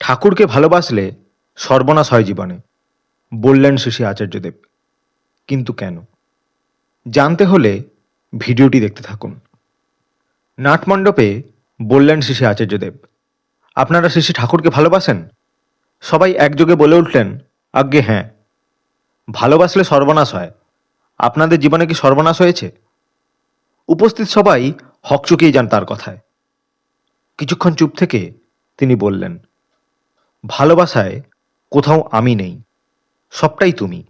ঠাকুরকে ভালোবাসলে সর্বনাশ হয় জীবনে, বললেন শ্রী আচার্যদেব। কিন্তু কেন? জানতে হলে ভিডিওটি দেখতে থাকুন। নাটমণ্ডপে বললেন শ্রী আচার্যদেব, আপনারা শ্রী ঠাকুরকে ভালোবাসেন? সবাই একযোগে বলে উঠলেন, আজ্ঞে হ্যাঁ। ভালোবাসলে সর্বনাশ হয়। আপনাদের জীবনে কি সর্বনাশ হয়েছে? উপস্থিত সবাই হকচকিয়ে যান তার কথায়। কিছুক্ষণ চুপ থেকে তিনি বললেন, ভালোবাসায় কোথাও আমি নেই, সবটাই তুমি।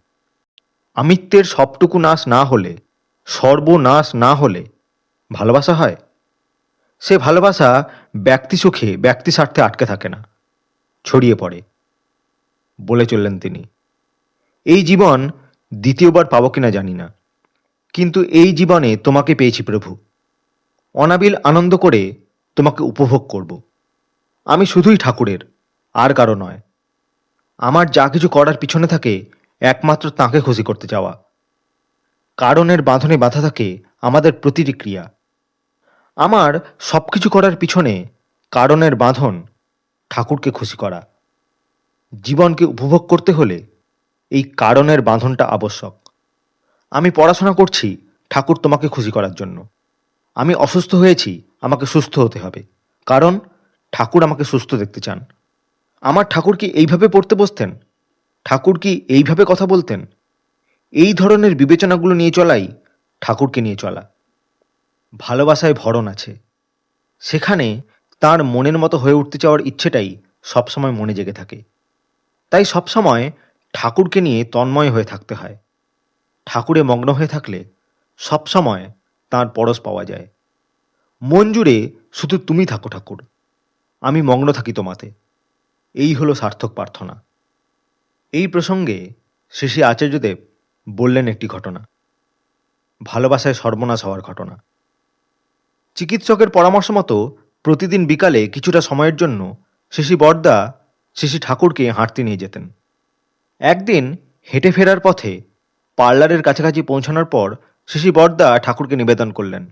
আমিত্বের সবটুকু নাশ না হলে, সর্বনাশ না হলে ভালোবাসা হয়? সে ভালোবাসা ব্যক্তি সুখে ব্যক্তি স্বার্থে আটকে থাকে না, ছড়িয়ে পড়ে। বলে চললেন তিনি, এই জীবন দ্বিতীয়বার পাবো কিনা জানি না, কিন্তু এই জীবনে তোমাকে পেয়েছি প্রভু। অনাবিল আনন্দ করে তোমাকে উপভোগ করব। আমি শুধুই ঠাকুরের, আর কারো নয়। আমার যা কিছু করার পিছনে থাকে একমাত্র তাঁকে খুশি করতে যাওয়া। কারণের বাঁধনে বাঁধা থাকে আমাদের প্রতিটি ক্রিয়া। আমার সব কিছু করার পিছনে কারণের বাঁধন ঠাকুরকে খুশি করা। জীবনকে উপভোগ করতে হলে এই কারণের বাঁধনটা আবশ্যক। আমি পড়াশোনা করছি ঠাকুর তোমাকে খুশি করার জন্য। আমি অসুস্থ হয়েছি, আমাকে সুস্থ হতে হবে, কারণ ঠাকুর আমাকে সুস্থ দেখতে চান। আমার ঠাকুর কি এইভাবে পড়তে বসতেন? ঠাকুর কি এইভাবে কথা বলতেন? এই ধরনের বিবেচনাগুলো নিয়ে চলাই ঠাকুরকে নিয়ে চলা। ভালোবাসায় ভরণ আছে, সেখানে তার মনের মতো হয়ে উঠতে চাওয়ার ইচ্ছেটাই সবসময় মনে জেগে থাকে। তাই সবসময় ঠাকুরকে নিয়ে তন্ময় হয়ে থাকতে হয়। ঠাকুরে মগ্ন হয়ে থাকলে সবসময় তাঁর পরশ পাওয়া যায়। মন জুড়ে শুধু তুমি থাকো ঠাকুর, আমি মগ্ন থাকি তোমাতে। এই হলো সার্থক প্রার্থনা। এই প্রসঙ্গে শ্রী আচার্যদেব বললেন একটি ঘটনা, ভালোবাসায় সর্বনাশ হওয়ার ঘটনা। চিকিৎসকের পরামর্শ মতো প্রতিদিন বিকালে কিছুটা সময়ের জন্য শ্রী বরদা শ্রী ঠাকুরকে হাঁটতে নিয়ে যেতেন। একদিন হেঁটে ফেরার পথে পার্লারের কাছাকাছি পৌঁছানোর পর শ্রী বরদা ঠাকুরকে নিবেদন করলেন,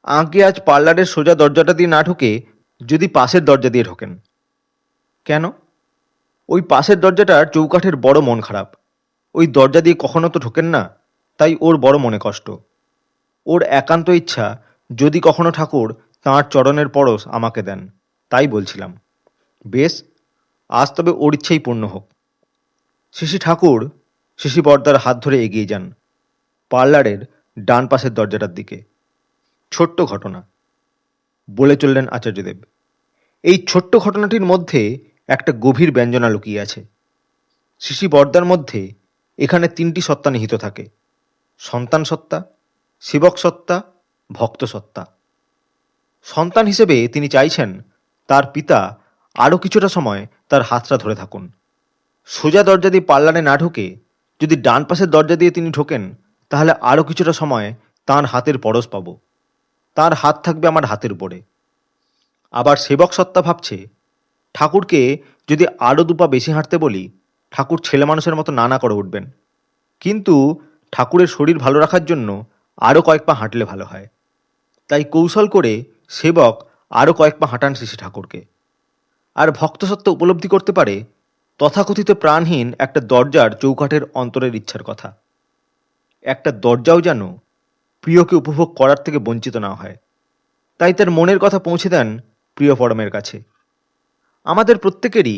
আগে আজ পার্লারের সোজা দরজাটা দিয়ে না ঢুকে যদি পাশের দরজা দিয়ে ঢোকেন। কেন? ওই পাশের দরজাটার চৌকাঠের বড় মন খারাপ। ওই দরজা দিয়ে কখনো তো ঢোকেন না, তাই ওর বড় মনে কষ্ট। ওর একান্ত ইচ্ছা যদি কখনো ঠাকুর তাঁর চরণের পরশ আমাকে দেন, তাই বলছিলাম। বেশ, আজ তবে ওর ইচ্ছেই পূর্ণ হোক। শ্রী ঠাকুর শ্রী বরদার হাত ধরে এগিয়ে যান পার্লারের ডান পাশের দরজাটার দিকে। ছোট্ট ঘটনা, বলে চললেন আচার্যদেব। এই ছোট্ট ঘটনাটির মধ্যে একটা গভীর ব্যঞ্জনা লুকিয়ে আছে। শ্রী বরদার মধ্যে এখানে তিনটি সত্তা নিহিত থাকে, সন্তান সত্তা, সেবক সত্তা, ভক্ত সত্তা। সন্তান হিসেবে তিনি চাইছেন তার পিতা আরও কিছুটা সময় তার হাতটা ধরে থাকুন। সোজা দরজা দিয়ে পার্লারে না ঢুকে যদি ডান পাশের দরজা দিয়ে তিনি ঢোকেন, তাহলে আরও কিছুটা সময় তাঁর হাতের পরশ পাব। তার হাত থাকবে আমার হাতের উপরে। আবার সেবক সত্তা ভাবছে, ঠাকুরকে যদি আরও দুপা বেশি হাঁটতে বলি, ঠাকুর ছেলে মানুষের মতো নানা করে উঠবেন। কিন্তু ঠাকুরের শরীর ভালো রাখার জন্য আরও কয়েক পা হাঁটলে ভালো হয়। তাই কৌশল করে সেবক আরও কয়েক পা হাঁটান শ্রী ঠাকুরকে। আর ভক্তসত্ত্ব উপলব্ধি করতে পারে তথাকথিত প্রাণহীন একটা দরজার চৌকাঠের অন্তরের ইচ্ছার কথা। একটা দরজাও যেন প্রিয়কে উপভোগ করার থেকে বঞ্চিত না হয়। তাই তার মনের কথা পৌঁছে দেন প্রিয় পরমের কাছে। আমাদের প্রত্যেকেরই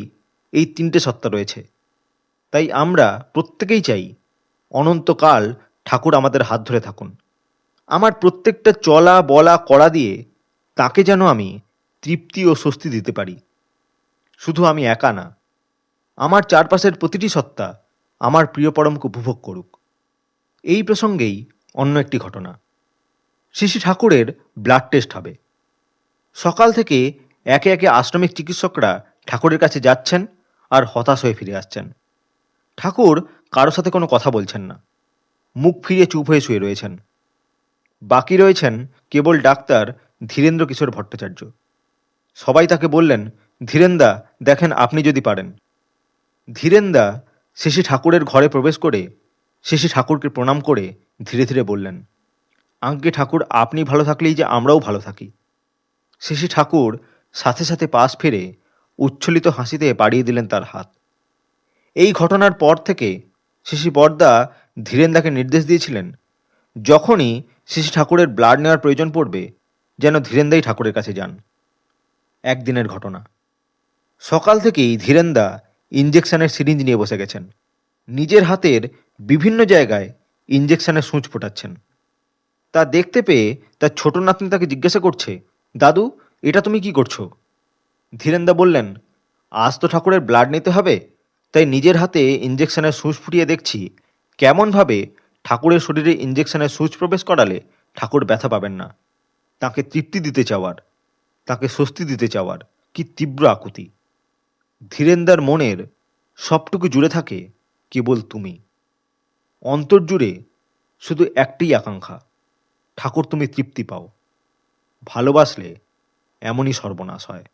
এই তিনটে সত্তা রয়েছে। তাই আমরা প্রত্যেকেই চাই অনন্তকাল ঠাকুর আমাদের হাত ধরে থাকুন। আমার প্রত্যেকটা চলা বলা করা দিয়ে তাকে যেন আমি তৃপ্তি ও স্বস্তি দিতে পারি। শুধু আমি একা না, আমার চারপাশের প্রতিটি সত্তা আমার প্রিয় পরমকে উপভোগ করুক। এই প্রসঙ্গেই অন্য একটি ঘটনা। শ্রী ঠাকুরের ব্লাড টেস্ট হবে। সকাল থেকে একে একে আশ্রমিক চিকিৎসকরা ঠাকুরের কাছে যাচ্ছেন আর হতাশ হয়ে ফিরে আসছেন। ঠাকুর কারো সাথে কোনো কথা বলছেন না, মুখ ফিরিয়ে চুপ হয়ে শুয়ে রয়েছেন। বাকি রয়েছেন কেবল ডাক্তার ধীরেন্দ্র কিশোর ভট্টাচার্য। সবাই তাকে বললেন, ধীরেন্দা দেখেন আপনি যদি পারেন। ধীরেন্দা শ্রী ঠাকুরের ঘরে প্রবেশ করে শ্রী ঠাকুরকে প্রণাম করে ধীরে ধীরে বললেন, আজ্ঞে ঠাকুর, আপনি ভালো থাকলেই যে আমরাও ভালো থাকি। শ্রী ঠাকুর সাথে সাথে পাশ ফিরে উচ্ছ্বলিত হাসিতে বাড়িয়ে দিলেন তার হাত। এই ঘটনার পর থেকে শিশি বরদা ধীরেন্দাকে নির্দেশ দিয়েছিলেন, যখনই শিশি ঠাকুরের ব্লাড নেওয়ার প্রয়োজন পড়বে যেন ধীরেন্দাই ঠাকুরের কাছে যান। একদিনের ঘটনা। সকাল থেকেই ধীরেন্দা ইঞ্জেকশনের সিরিঞ্জ নিয়ে বসে গেছেন। নিজের হাতের বিভিন্ন জায়গায় ইঞ্জেকশনের সূঁচ ফোটাচ্ছেন। তা দেখতে পেয়ে তার ছোট নাতনি তাকে জিজ্ঞাসা করছে, দাদু, এটা তুমি কি করছো? ধীরেন্দা বললেন, আজ তো ঠাকুরের ব্লাড নিতে হবে, তাই নিজের হাতে ইঞ্জেকশনের সূঁচ ফুটিয়ে দেখছি কেমনভাবে ঠাকুরের শরীরে ইঞ্জেকশনের সূঁচ প্রবেশ করালে ঠাকুর ব্যথা পাবেন না। তাকে তৃপ্তি দিতে চাওয়ার, তাকে স্বস্তি দিতে চাওয়ার কি তীব্র আকুতি। ধীরেন্দার মনের সবটুকু জুড়ে থাকে কেবল তুমি। অন্তর জুড়ে শুধু একটি আকাঙ্ক্ষা, ঠাকুর তুমি তৃপ্তি পাও। ভালোবাসলে এমনই সর্বনাশ হয়।